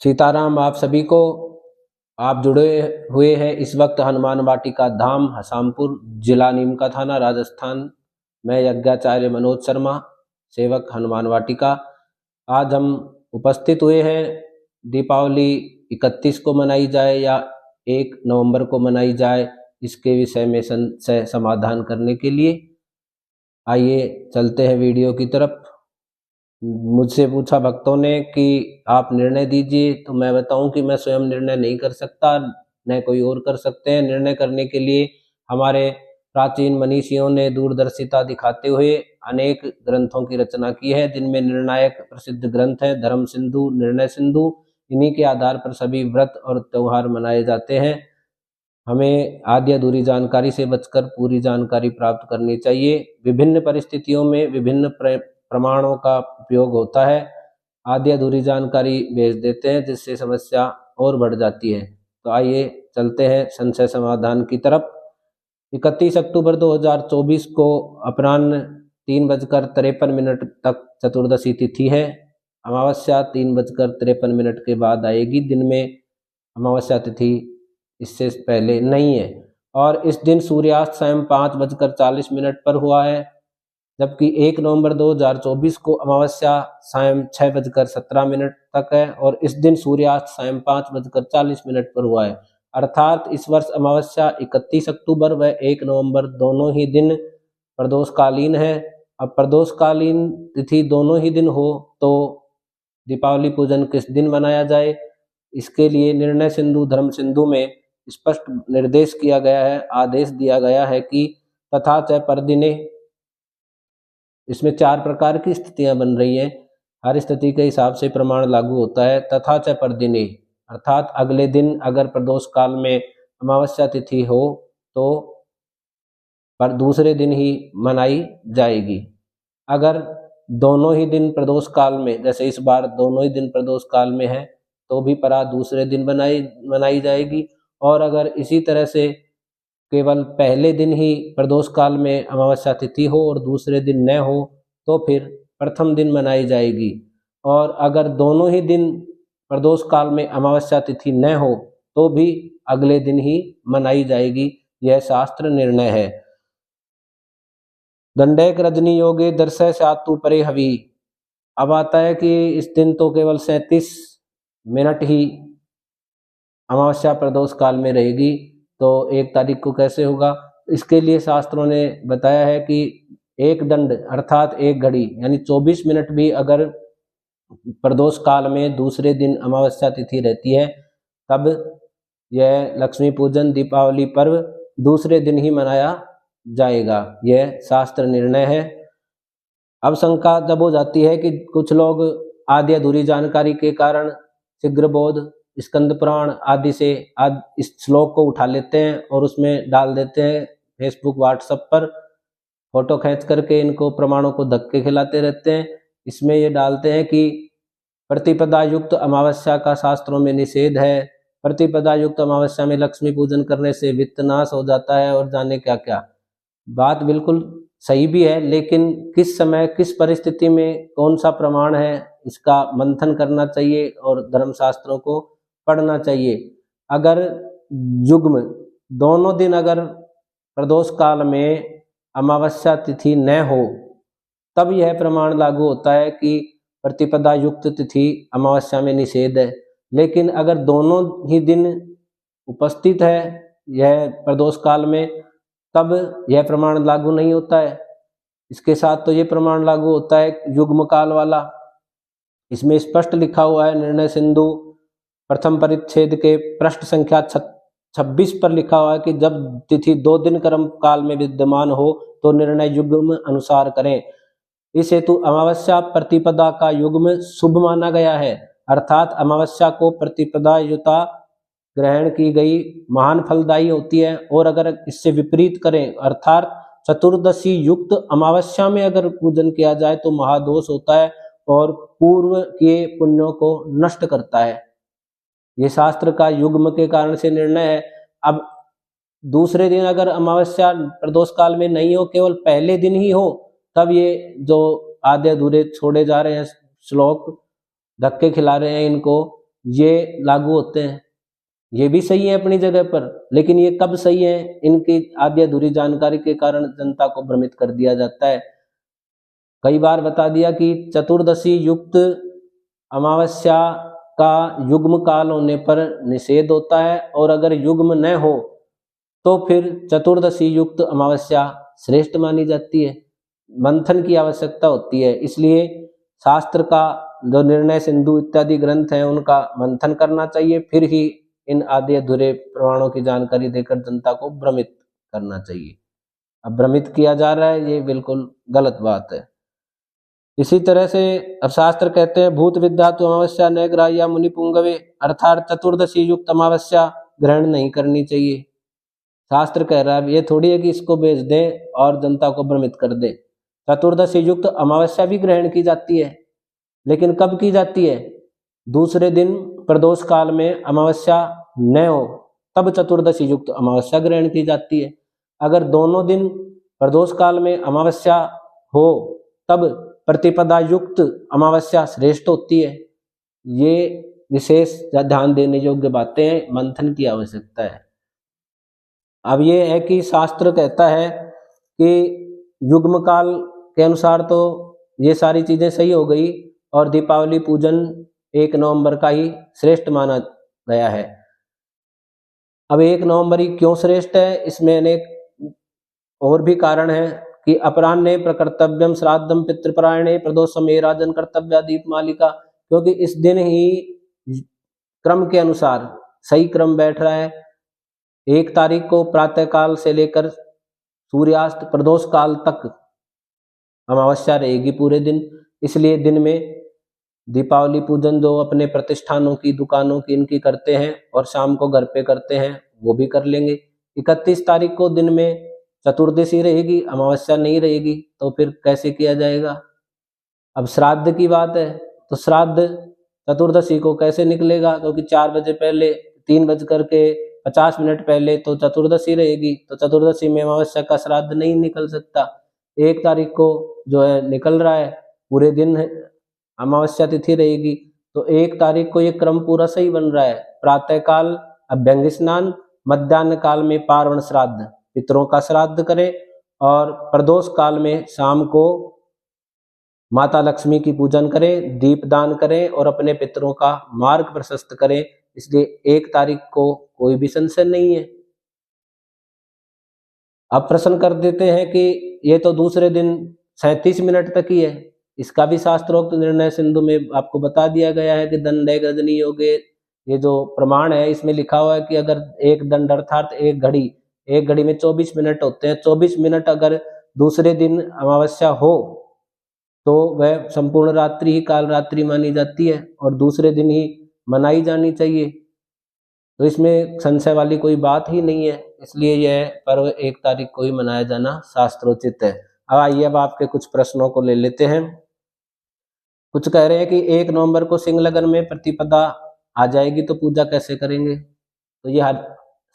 सीताराम आप सभी को। आप जुड़े हुए हैं इस वक्त हनुमान वाटिका धाम, हसामपुर, जिला नीम का थाना, राजस्थान। मैं यज्ञाचार्य मनोज शर्मा, सेवक हनुमान वाटिका। आज हम उपस्थित हुए हैं दीपावली 31 को मनाई जाए या 1 नवंबर को मनाई जाए, इसके विषय में समाधान करने के लिए। आइए चलते हैं वीडियो की तरफ। मुझसे पूछा भक्तों ने कि आप निर्णय दीजिए, तो मैं बताऊं कि मैं स्वयं निर्णय नहीं कर सकता, न कोई और कर सकते हैं। निर्णय करने के लिए हमारे प्राचीन मनीषियों ने दूरदर्शिता दिखाते हुए अनेक ग्रंथों की रचना की है, जिनमें निर्णायक प्रसिद्ध ग्रंथ है धर्म सिंधु, निर्णय सिंधु। इन्हीं के आधार पर सभी व्रत और त्योहार मनाए जाते हैं। हमें आधी अधूरी जानकारी से बचकर पूरी जानकारी प्राप्त करनी चाहिए। विभिन्न परिस्थितियों में विभिन्न प्रमाणों का उपयोग होता है। आधी अधूरी जानकारी भेज देते हैं, जिससे समस्या और बढ़ जाती है। तो आइए चलते हैं संशय समाधान की तरफ। 31 अक्टूबर 2024 को अपराह्न 3:53 तक चतुर्दशी तिथि है। अमावस्या 3:53 के बाद आएगी। दिन में अमावस्या तिथि इससे पहले नहीं है। और इस दिन सूर्यास्त स्वयं 5:40 पर हुआ है, जबकि 1 नवंबर 2024 को अमावस्या सायं 6:17 तक है और इस दिन सूर्यास्त सायं 5:40 पर हुआ है। अर्थात इस वर्ष अमावस्या 31 अक्टूबर व 1 नवंबर दोनों ही दिन प्रदोषकालीन है। अब प्रदोषकालीन तिथि दोनों ही दिन हो तो दीपावली पूजन किस दिन मनाया जाए, इसके लिए निर्णय सिंधु धर्म सिंधु में स्पष्ट निर्देश किया गया है, आदेश दिया गया है कि तथा च परदिने। इसमें 4 प्रकार की स्थितियां बन रही हैं। हर स्थिति के हिसाब से प्रमाण लागू होता है। तथा च परदिने अर्थात अगले दिन अगर प्रदोष काल में अमावस्या तिथि हो तो पर दूसरे दिन ही मनाई जाएगी। अगर दोनों ही दिन प्रदोष काल में, जैसे इस बार दोनों ही दिन प्रदोष काल में है, तो भी परात दूसरे दिन मनाई जाएगी। और अगर इसी तरह से केवल पहले दिन ही प्रदोष काल में अमावस्या तिथि हो और दूसरे दिन न हो तो फिर प्रथम दिन मनाई जाएगी। और अगर दोनों ही दिन प्रदोष काल में अमावस्या तिथि न हो तो भी अगले दिन ही मनाई जाएगी। यह शास्त्र निर्णय है। दंडैक रजनी योगे दर्शय सातु परे हवि। अब आता है कि इस दिन तो केवल 37 मिनट ही अमावस्या प्रदोष काल में रहेगी, तो 1 तारीख को कैसे होगा। इसके लिए शास्त्रों ने बताया है कि एक दंड अर्थात 1 घड़ी यानी 24 मिनट भी अगर प्रदोष काल में दूसरे दिन अमावस्या तिथि रहती है, तब यह लक्ष्मी पूजन दीपावली पर्व दूसरे दिन ही मनाया जाएगा। यह शास्त्र निर्णय है। अब शंका जब हो जाती है कि कुछ लोग आधी अधूरी जानकारी के कारण शीघ्र बोध, स्कंद पुराण आदि से इस श्लोक को उठा लेते हैं और उसमें डाल देते हैं फेसबुक व्हाट्सएप पर, फोटो खींच करके इनको प्रमाणों को धक्के खिलाते रहते हैं। इसमें ये डालते हैं कि प्रतिपदा युक्त अमावस्या का शास्त्रों में निषेध है, प्रतिपदा युक्त अमावस्या में लक्ष्मी पूजन करने से वित्त नाश हो जाता है और जाने क्या क्या। बात बिल्कुल सही भी है, लेकिन किस समय किस परिस्थिति में कौन सा प्रमाण है, इसका मंथन करना चाहिए और धर्मशास्त्रों को पढ़ना चाहिए। अगर युग्म दोनों दिन अगर प्रदोष काल में अमावस्या तिथि न हो तब यह प्रमाण लागू होता है कि प्रतिपदा युक्त तिथि अमावस्या में निषेध है। लेकिन अगर दोनों ही दिन उपस्थित है यह प्रदोष काल में, तब यह प्रमाण लागू नहीं होता है। इसके साथ तो ये प्रमाण लागू होता है युग्म काल वाला। इसमें स्पष्ट लिखा हुआ है निर्णय सिंधु प्रथम परिच्छेद के पृष्ठ संख्या 26 पर लिखा हुआ है कि जब तिथि 2 दिन कर्म काल में विद्यमान हो तो निर्णय युग्म अनुसार करें। इस हेतु अमावस्या प्रतिपदा का युग्म शुभ माना गया है, अर्थात अमावस्या को प्रतिपदा युता ग्रहण की गई महान फलदायी होती है। और अगर इससे विपरीत करें अर्थात चतुर्दशी युक्त अमावस्या में अगर पूजन किया जाए तो महादोष होता है और पूर्व के पुण्यों को नष्ट करता है। ये शास्त्र का युग्म के कारण से निर्णय है। अब दूसरे दिन अगर अमावस्या प्रदोष काल में नहीं हो, केवल पहले दिन ही हो, तब ये जो आधे अधूरे छोड़े जा रहे हैं श्लोक, धक्के खिला रहे हैं इनको, ये लागू होते हैं। ये भी सही है अपनी जगह पर, लेकिन ये कब सही है, इनकी आधी अधूरी जानकारी के कारण जनता को भ्रमित कर दिया जाता है। कई बार बता दिया कि चतुर्दशी युक्त अमावस्या का युग्म काल होने पर निषेध होता है, और अगर युग्म न हो तो फिर चतुर्दशी युक्त अमावस्या श्रेष्ठ मानी जाती है। मंथन की आवश्यकता होती है, इसलिए शास्त्र का जो निर्णय सिंधु इत्यादि ग्रंथ हैं उनका मंथन करना चाहिए, फिर ही इन आधे अधूरे प्रमाणों की जानकारी देकर जनता को भ्रमित करना चाहिए। अब भ्रमित किया जा रहा है, ये बिल्कुल गलत बात है। इसी तरह से अब शास्त्र कहते हैं भूत विद्यातु अमावस्या न ग्राह्या मुनि पुंगवे, अर्थात चतुर्दशी युक्त अमावस्या ग्रहण नहीं करनी चाहिए। शास्त्र कह रहा है, ये थोड़ी है कि इसको बेच दें और जनता को भ्रमित कर दे। चतुर्दशी युक्त अमावस्या भी ग्रहण की जाती है, लेकिन कब की जाती है? दूसरे दिन प्रदोष काल में अमावस्या न हो तब चतुर्दशी युक्त अमावस्या ग्रहण की जाती है। अगर दोनों दिन प्रदोष काल में अमावस्या हो तब प्रतिपदा युक्त अमावस्या श्रेष्ठ होती है। ये विशेष ध्यान देने योग्य बातें हैं, मंथन की आवश्यकता है। अब ये है कि शास्त्र कहता है कि युग्म काल के अनुसार तो ये सारी चीजें सही हो गई, और दीपावली पूजन 1 नवंबर का ही श्रेष्ठ माना गया है। अब 1 नवंबर ही क्यों श्रेष्ठ है, इसमें अनेक और भी कारण है कि अपराह्ने प्रकर्तव्यम श्राद्धम पितृपरायणे प्रदोषमे राजन कर्तव्या दीपमालिका, क्योंकि इस दिन ही क्रम के अनुसार सही क्रम बैठ रहा है। 1 तारीख को प्रातः काल से लेकर सूर्यास्त प्रदोष काल तक अमावस्या रहेगी पूरे दिन, इसलिए दिन में दीपावली पूजन जो अपने प्रतिष्ठानों की, दुकानों की, इनकी करते हैं और शाम को घर पे करते हैं वो भी कर लेंगे। 31 तारीख को दिन में चतुर्दशी रहेगी, अमावस्या नहीं रहेगी, तो फिर कैसे किया जाएगा? अब श्राद्ध की बात है तो श्राद्ध चतुर्दशी को कैसे निकलेगा, क्योंकि 4 बजे पहले 3:50 पहले तो चतुर्दशी रहेगी, तो चतुर्दशी में अमावस्या का श्राद्ध नहीं निकल सकता। 1 तारीख को जो है निकल रहा है, पूरे दिन अमावस्या तिथि रहेगी, तो 1 तारीख को ये क्रम पूरा सही बन रहा है। प्रातः काल अभ्यंग स्नान, मध्याह्न काल में पार्वण श्राद्ध, पितरों का श्राद्ध करें, और प्रदोष काल में शाम को माता लक्ष्मी की पूजन करें, दीपदान करें और अपने पितरों का मार्ग प्रशस्त करें। इसलिए 1 तारीख को कोई भी संशय नहीं है। अब प्रश्न कर देते हैं कि ये तो दूसरे दिन 37 मिनट तक ही है, इसका भी शास्त्रोक्त निर्णय सिंधु में आपको बता दिया गया है कि दंडे गजनी योगे, ये जो प्रमाण है इसमें लिखा हुआ है कि अगर एक दंड अर्थात एक घड़ी में 24 मिनट होते हैं, 24 मिनट अगर दूसरे दिन अमावस्या हो तो वह संपूर्ण रात्रि ही काल रात्रि मानी जाती है और दूसरे दिन ही मनाई जानी चाहिए। तो इसमें संशय वाली कोई बात ही नहीं है, इसलिए यह पर्व 1 तारीख को ही मनाया जाना शास्त्रोचित है। अब आइए अब आपके कुछ प्रश्नों को ले लेते हैं। कुछ कह रहे हैं कि 1 नवंबर को सिंह लगन में प्रतिपदा आ जाएगी तो पूजा कैसे करेंगे? तो ये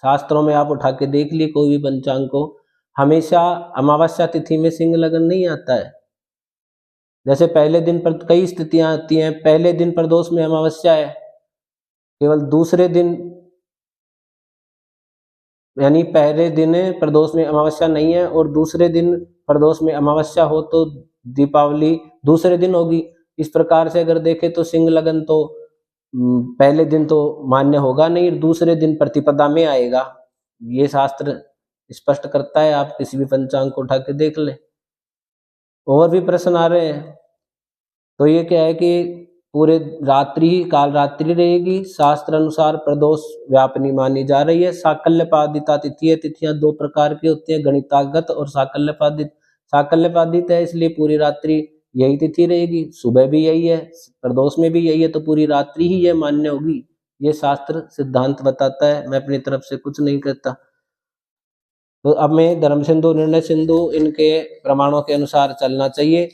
शास्त्रों में आप उठा के देख लिए कोई भी पंचांग को, हमेशा अमावस्या तिथि में सिंह लगन नहीं आता है। जैसे पहले दिन पर कई स्थितियां आती हैं, पहले दिन प्रदोष में अमावस्या है, केवल दूसरे दिन यानी पहले दिन प्रदोष में अमावस्या नहीं है और दूसरे दिन प्रदोष में अमावस्या हो तो दीपावली दूसरे दिन होगी। इस प्रकार से अगर देखें तो सिंह लगन तो पहले दिन तो मान्य होगा नहीं, दूसरे दिन प्रतिपदा में आएगा। ये शास्त्र स्पष्ट करता है, आप किसी भी पंचांग को उठा के देख लें। और भी प्रश्न आ रहे हैं, तो ये क्या है कि पूरे रात्रि ही काल रात्रि रहेगी, शास्त्र अनुसार प्रदोष व्यापनी मानी जा रही है। साकल्यपादिता तिथि है, तिथियां 2 प्रकार की होती है, गणितागत और साकल्यपादित। साकल्यपादित है इसलिए पूरी रात्रि यही तिथि रहेगी, सुबह भी यही है, प्रदोष में भी यही है, तो पूरी रात्रि ही ये मान्य होगी। ये शास्त्र सिद्धांत बताता है, मैं अपनी तरफ से कुछ नहीं कहता। तो अब में धर्म सिंधु, निर्णय सिंधु, इनके प्रमाणों के अनुसार चलना चाहिए।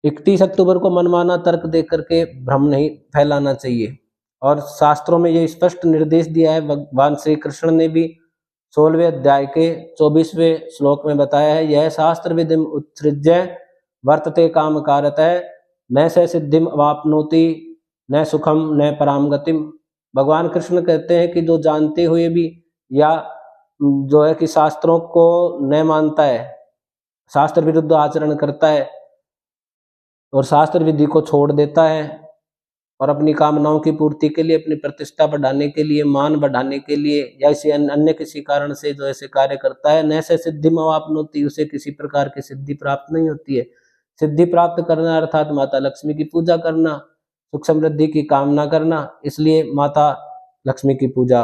31 अक्टूबर को मनमाना तर्क दे करके भ्रम नहीं फैलाना चाहिए। और शास्त्रों में ये स्पष्ट निर्देश दिया है, भगवान श्री कृष्ण ने भी 16वें अध्याय के 24वें श्लोक में बताया है, यह शास्त्र विधिम उत्सृज्य वर्तते काम कारतः न स सिद्धिम अवाप्नोति न सुखम न पराम गतिम। भगवान कृष्ण कहते हैं कि जो जानते हुए भी या जो है कि शास्त्रों को न मानता है, शास्त्र विरुद्ध आचरण करता है और शास्त्र विधि को छोड़ देता है और अपनी कामनाओं की पूर्ति के लिए, अपनी प्रतिष्ठा बढ़ाने के लिए, मान बढ़ाने के लिए या इसे अन्य किसी कारण से जो ऐसे कार्य करता है, न से सिद्धि मवाप्नोति, उसे किसी प्रकार की सिद्धि प्राप्त नहीं होती है। सिद्धि प्राप्त करना अर्थात माता लक्ष्मी की पूजा करना, सुख समृद्धि की कामना करना। इसलिए माता लक्ष्मी की पूजा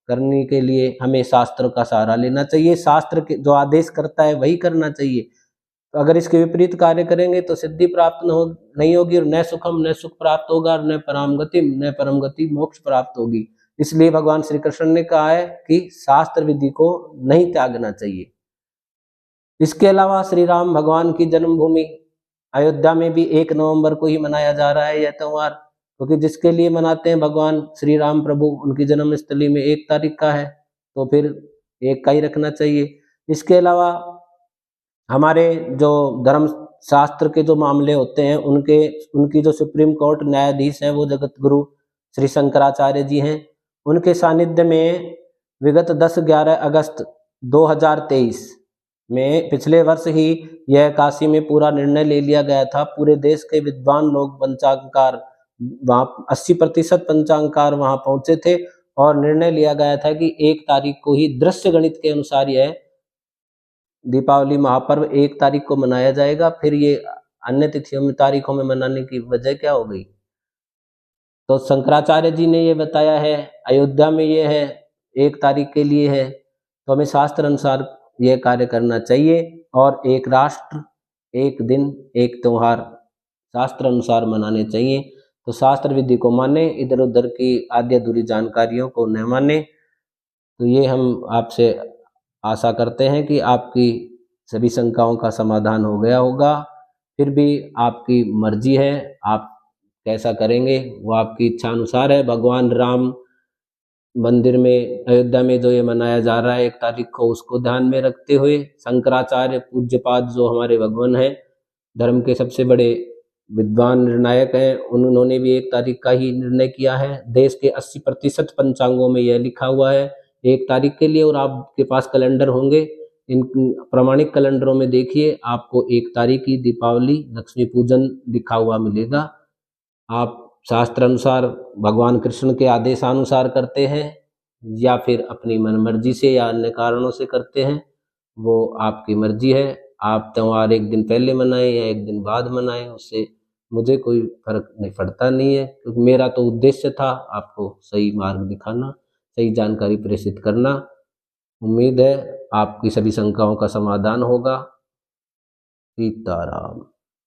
करने के लिए हमें शास्त्र का सहारा लेना चाहिए। शास्त्र के जो आदेश करता है वही करना चाहिए। तो अगर इसके विपरीत कार्य करेंगे तो सिद्धि प्राप्त नहीं होगी और न सुखम, न सुख प्राप्त होगा और न परम गति, न परम गति मोक्ष प्राप्त होगी। इसलिए भगवान श्री कृष्ण ने कहा है कि शास्त्र विधि को नहीं त्यागना चाहिए। इसके अलावा श्री राम भगवान की जन्मभूमि अयोध्या में भी 1 नवंबर को ही मनाया जा रहा है यह त्योहार, क्योंकि जिसके लिए मनाते हैं भगवान श्री राम प्रभु, उनकी जन्मस्थली में 1 तारीख का है, तो फिर 1 का ही रखना चाहिए। इसके अलावा हमारे जो धर्म शास्त्र के जो मामले होते हैं उनकी जो सुप्रीम कोर्ट न्यायाधीश हैं वो जगत गुरु श्री शंकराचार्य जी हैं। उनके सानिध्य में विगत 10-11 अगस्त 2023 में पिछले वर्ष ही यह काशी में पूरा निर्णय ले लिया गया था। पूरे देश के विद्वान लोग पंचांगकार वहाँ 80% पंचांगकार वहाँ पहुंचे थे और निर्णय लिया गया था कि 1 तारीख को ही दृश्य गणित के अनुसार यह दीपावली महापर्व 1 तारीख को मनाया जाएगा। फिर ये अन्य तिथियों में, तारीखों में मनाने की वजह क्या हो गई? तो शंकराचार्य जी ने ये बताया है, अयोध्या में ये है 1 तारीख के लिए है, तो हमें शास्त्र अनुसार यह कार्य करना चाहिए और 1 राष्ट्र 1 दिन 1 त्योहार शास्त्र अनुसार मनाने चाहिए। तो शास्त्र विधि को माने, इधर उधर की आधी अधूरी जानकारियों को न माने। तो ये हम आपसे आशा करते हैं कि आपकी सभी शंकाओं का समाधान हो गया होगा। फिर भी आपकी मर्जी है, आप कैसा करेंगे वो आपकी इच्छा अनुसार है। भगवान राम मंदिर में अयोध्या में जो ये मनाया जा रहा है 1 तारीख को, उसको ध्यान में रखते हुए शंकराचार्य पूज्यपाद जो हमारे भगवान हैं, धर्म के सबसे बड़े विद्वान निर्णायक हैं, उन्होंने भी 1 तारीख का ही निर्णय किया है। देश के 80% पंचांगों में यह लिखा हुआ है 1 तारीख के लिए, और आपके पास कैलेंडर होंगे, इन प्रमाणिक कैलेंडरों में देखिए आपको 1 तारीख की दीपावली लक्ष्मी पूजन लिखा हुआ मिलेगा। आप शास्त्र अनुसार भगवान कृष्ण के आदेशानुसार करते हैं या फिर अपनी मनमर्जी से या अन्य कारणों से करते हैं, वो आपकी मर्जी है। आप त्योहार 1 दिन पहले मनाएं या 1 दिन बाद मनाएं, उससे मुझे कोई फर्क नहीं पड़ता नहीं है, क्योंकि मेरा तो उद्देश्य था आपको सही मार्ग दिखाना, सही जानकारी प्रेषित करना। उम्मीद है आपकी सभी शंकाओं का समाधान होगा। सीताराम।